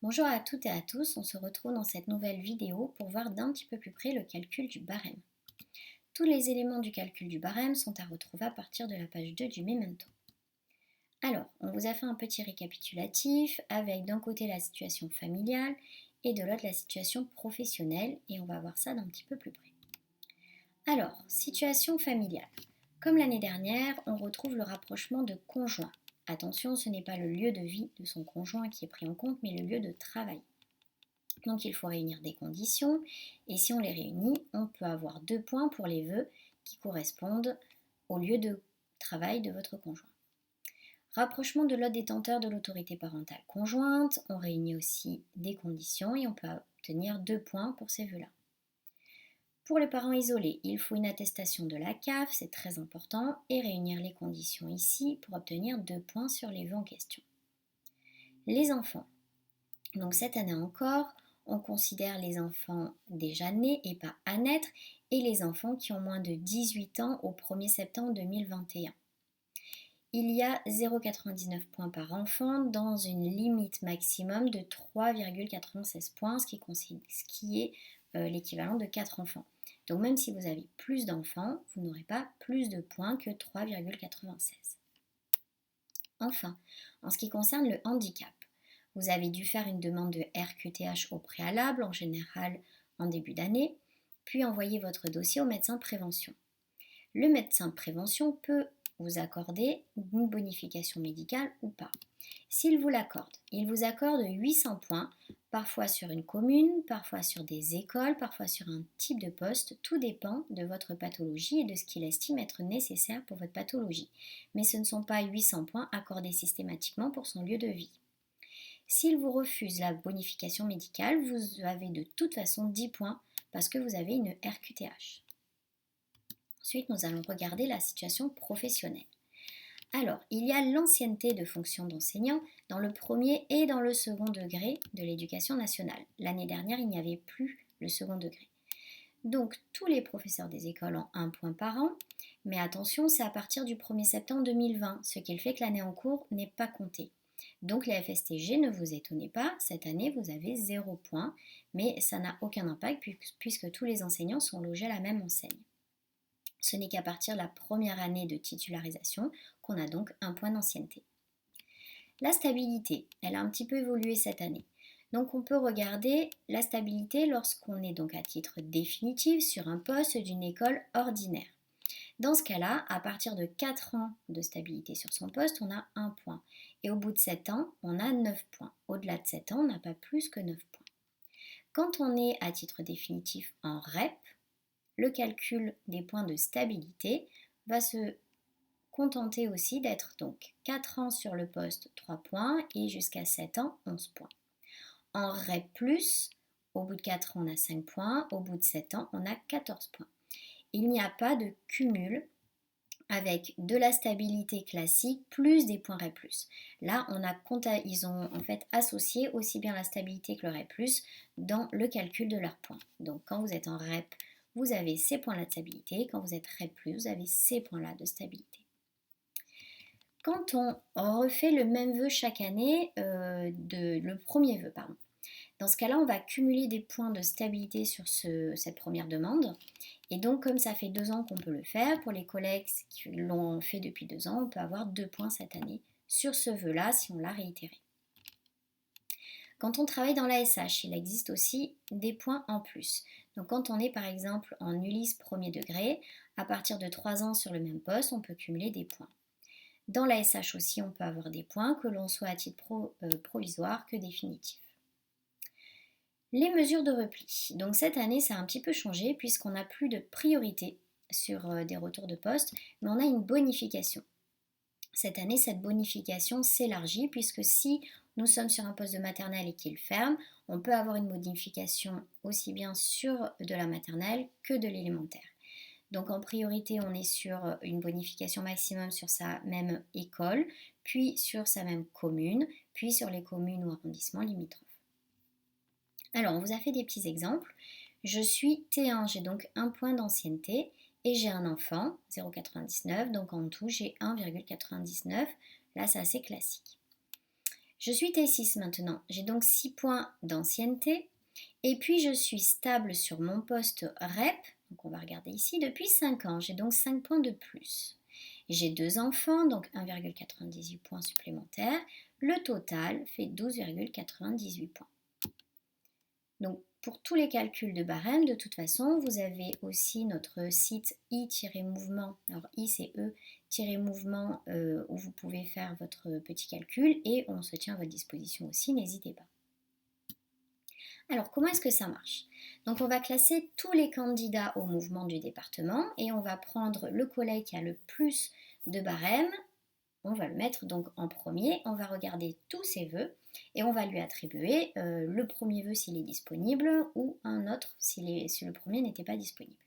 Bonjour à toutes et à tous, on se retrouve dans cette nouvelle vidéo pour voir d'un petit peu plus près le calcul du barème. Tous les éléments du calcul du barème sont à retrouver à partir de la page 2 du Memento. Alors, on vous a fait un petit récapitulatif avec d'un côté la situation familiale et de l'autre la situation professionnelle et on va voir ça d'un petit peu plus près. Alors, situation familiale. Comme l'année dernière, on retrouve le rapprochement de conjoints. Attention, ce n'est pas le lieu de vie de son conjoint qui est pris en compte, mais le lieu de travail. Donc il faut réunir des conditions et si on les réunit, on peut avoir 2 points pour les vœux qui correspondent au lieu de travail de votre conjoint. Rapprochement de l'autre détenteur de l'autorité parentale conjointe, on réunit aussi des conditions et on peut obtenir 2 points pour ces vœux-là. Pour les parents isolés, il faut une attestation de la CAF, c'est très important, et réunir les conditions ici pour obtenir 2 points sur les vœux en question. Les enfants. Donc cette année encore, on considère les enfants déjà nés et pas à naître et les enfants qui ont moins de 18 ans au 1er septembre 2021. Il y a 0,99 points par enfant dans une limite maximum de 3,96 points, ce qui est l'équivalent de 4 enfants. Donc même si vous avez plus d'enfants, vous n'aurez pas plus de points que 3,96. Enfin, en ce qui concerne le handicap, vous avez dû faire une demande de RQTH au préalable, en général en début d'année, puis envoyer votre dossier au médecin de prévention. Le médecin de prévention peut vous accorder une bonification médicale ou pas. S'il vous l'accorde, il vous accorde 800 points, parfois sur une commune, parfois sur des écoles, parfois sur un type de poste. Tout dépend de votre pathologie et de ce qu'il estime être nécessaire pour votre pathologie. Mais ce ne sont pas 800 points accordés systématiquement pour son lieu de vie. S'il vous refuse la bonification médicale, vous avez de toute façon 10 points parce que vous avez une RQTH. Ensuite, nous allons regarder la situation professionnelle. Alors, il y a l'ancienneté de fonction d'enseignant dans le premier et dans le second degré de l'éducation nationale. L'année dernière, il n'y avait plus le second degré. Donc, tous les professeurs des écoles ont 1 point par an, mais attention, c'est à partir du 1er septembre 2020, ce qui fait que l'année en cours n'est pas comptée. Donc les FSTG, ne vous étonnez pas, cette année vous avez 0 point, mais ça n'a aucun impact puisque tous les enseignants sont logés à la même enseigne. Ce n'est qu'à partir de la première année de titularisation qu'on a donc 1 point d'ancienneté. La stabilité, elle a un petit peu évolué cette année. Donc on peut regarder la stabilité lorsqu'on est donc à titre définitif sur un poste d'une école ordinaire. Dans ce cas-là, à partir de 4 ans de stabilité sur son poste, on a 1 point. Et au bout de 7 ans, on a 9 points. Au-delà de 7 ans, on n'a pas plus que 9 points. Quand on est à titre définitif en REP, le calcul des points de stabilité va se contenter aussi d'être donc 4 ans sur le poste, 3 points, et jusqu'à 7 ans, 11 points. En REP+, au bout de 4 ans, on a 5 points, au bout de 7 ans, on a 14 points. Il n'y a pas de cumul avec de la stabilité classique plus des points REP+. Là, ils ont en fait associé aussi bien la stabilité que le REP+, dans le calcul de leurs points. Donc quand vous êtes en REP, vous avez ces points-là de stabilité. Quand vous êtes REP+, vous avez ces points-là de stabilité. Quand on refait le même vœu chaque année, le premier vœu, pardon. Dans ce cas-là, on va cumuler des points de stabilité sur cette première demande. Et donc, comme ça fait 2 ans qu'on peut le faire, pour les collègues qui l'ont fait depuis 2 ans, on peut avoir 2 points cette année sur ce vœu-là si on l'a réitéré. Quand on travaille dans la SH, il existe aussi des points en plus. Donc quand on est par exemple en Ulysse premier degré, à partir de 3 ans sur le même poste, on peut cumuler des points. Dans la SH aussi, on peut avoir des points, que l'on soit à titre provisoire que définitif. Les mesures de repli. Donc cette année, ça a un petit peu changé puisqu'on n'a plus de priorité sur des retours de poste, mais on a une bonification. Cette année, cette bonification s'élargit puisque si nous sommes sur un poste de maternelle et qu'il ferme, on peut avoir une bonification aussi bien sur de la maternelle que de l'élémentaire. Donc en priorité, on est sur une bonification maximum sur sa même école, puis sur sa même commune, puis sur les communes ou arrondissements limitrophes. Alors, on vous a fait des petits exemples. Je suis T1, j'ai donc 1 point d'ancienneté et j'ai un enfant, 0,99, donc en tout j'ai 1,99. Là, c'est assez classique. Je suis T6 maintenant, j'ai donc 6 points d'ancienneté et puis je suis stable sur mon poste REP, donc on va regarder ici, depuis 5 ans, j'ai donc 5 points de plus. J'ai 2 enfants, donc 1,98 points supplémentaires. Le total fait 12,98 points. Donc pour tous les calculs de barème, de toute façon, vous avez aussi notre site i-mouvement. Alors i c'est e-mouvement où vous pouvez faire votre petit calcul et on se tient à votre disposition aussi, n'hésitez pas. Alors comment est-ce que ça marche? Donc on va classer tous les candidats au mouvement du département et on va prendre le collègue qui a le plus de barème. On va le mettre donc en premier, on va regarder tous ses vœux et on va lui attribuer le premier vœu s'il est disponible ou un autre si le premier n'était pas disponible.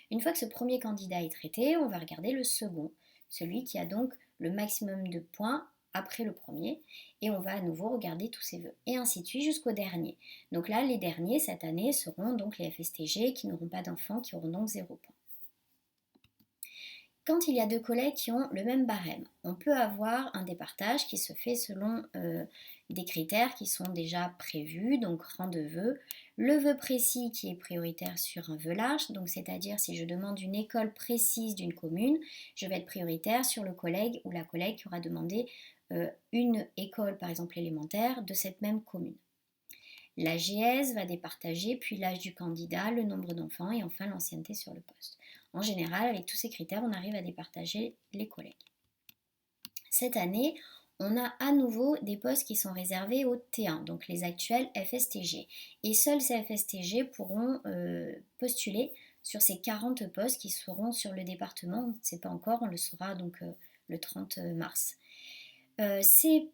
Une fois que ce premier candidat est traité, on va regarder le second, celui qui a donc le maximum de points après le premier et on va à nouveau regarder tous ses vœux et ainsi de suite jusqu'au dernier. Donc là, les derniers cette année seront donc les FSTG qui n'auront pas d'enfants, qui auront donc 0 points. Quand il y a deux collègues qui ont le même barème, on peut avoir un départage qui se fait selon des critères qui sont déjà prévus, donc rang de vœux, le vœu précis qui est prioritaire sur un vœu large, donc c'est-à-dire si je demande une école précise d'une commune, je vais être prioritaire sur le collègue ou la collègue qui aura demandé une école par exemple élémentaire de cette même commune. La GS va départager, puis l'âge du candidat, le nombre d'enfants et enfin l'ancienneté sur le poste. En général, avec tous ces critères, on arrive à départager les collègues. Cette année, on a à nouveau des postes qui sont réservés au T1, donc les actuels FSTG. Et seuls ces FSTG pourront postuler sur ces 40 postes qui seront sur le département. On ne sait pas encore, on le saura donc le 30 mars. Ces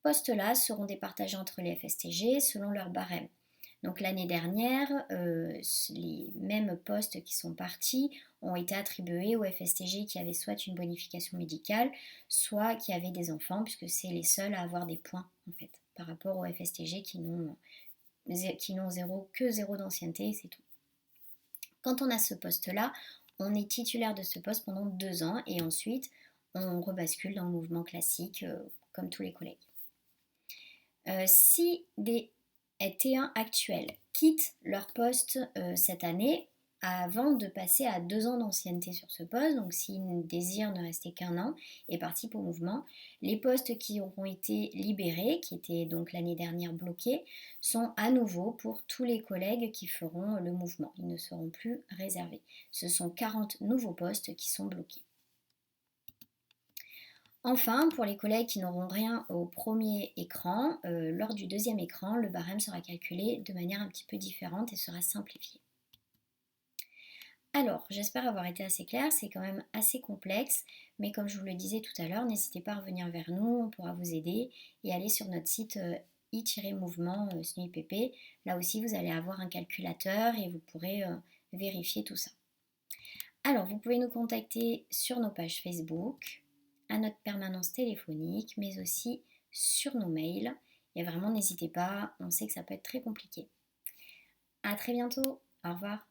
postes-là seront départagés entre les FSTG selon leur barème. Donc l'année dernière, les mêmes postes qui sont partis ont été attribués aux FSTG qui avaient soit une bonification médicale, soit qui avaient des enfants, puisque c'est les seuls à avoir des points en fait, par rapport aux FSTG qui n'ont que zéro d'ancienneté et c'est tout. Quand on a ce poste-là, on est titulaire de ce poste pendant 2 ans et ensuite on rebascule dans le mouvement classique comme tous les collègues. Si des T1 actuels quittent leur poste cette année avant de passer à 2 ans d'ancienneté sur ce poste, donc s'ils désirent ne rester qu'1 an et participent au mouvement, les postes qui auront été libérés, qui étaient donc l'année dernière bloqués, sont à nouveau pour tous les collègues qui feront le mouvement. Ils ne seront plus réservés. Ce sont 40 nouveaux postes qui sont bloqués. Enfin, pour les collègues qui n'auront rien au premier écran, lors du deuxième écran, le barème sera calculé de manière un petit peu différente et sera simplifié. Alors, j'espère avoir été assez claire, c'est quand même assez complexe, mais comme je vous le disais tout à l'heure, n'hésitez pas à revenir vers nous, on pourra vous aider et aller sur notre site i-mouvement SNUIPP. Là aussi, vous allez avoir un calculateur et vous pourrez vérifier tout ça. Alors, vous pouvez nous contacter sur nos pages Facebook, à notre permanence téléphonique, mais aussi sur nos mails. Et vraiment, n'hésitez pas, on sait que ça peut être très compliqué. À très bientôt, au revoir.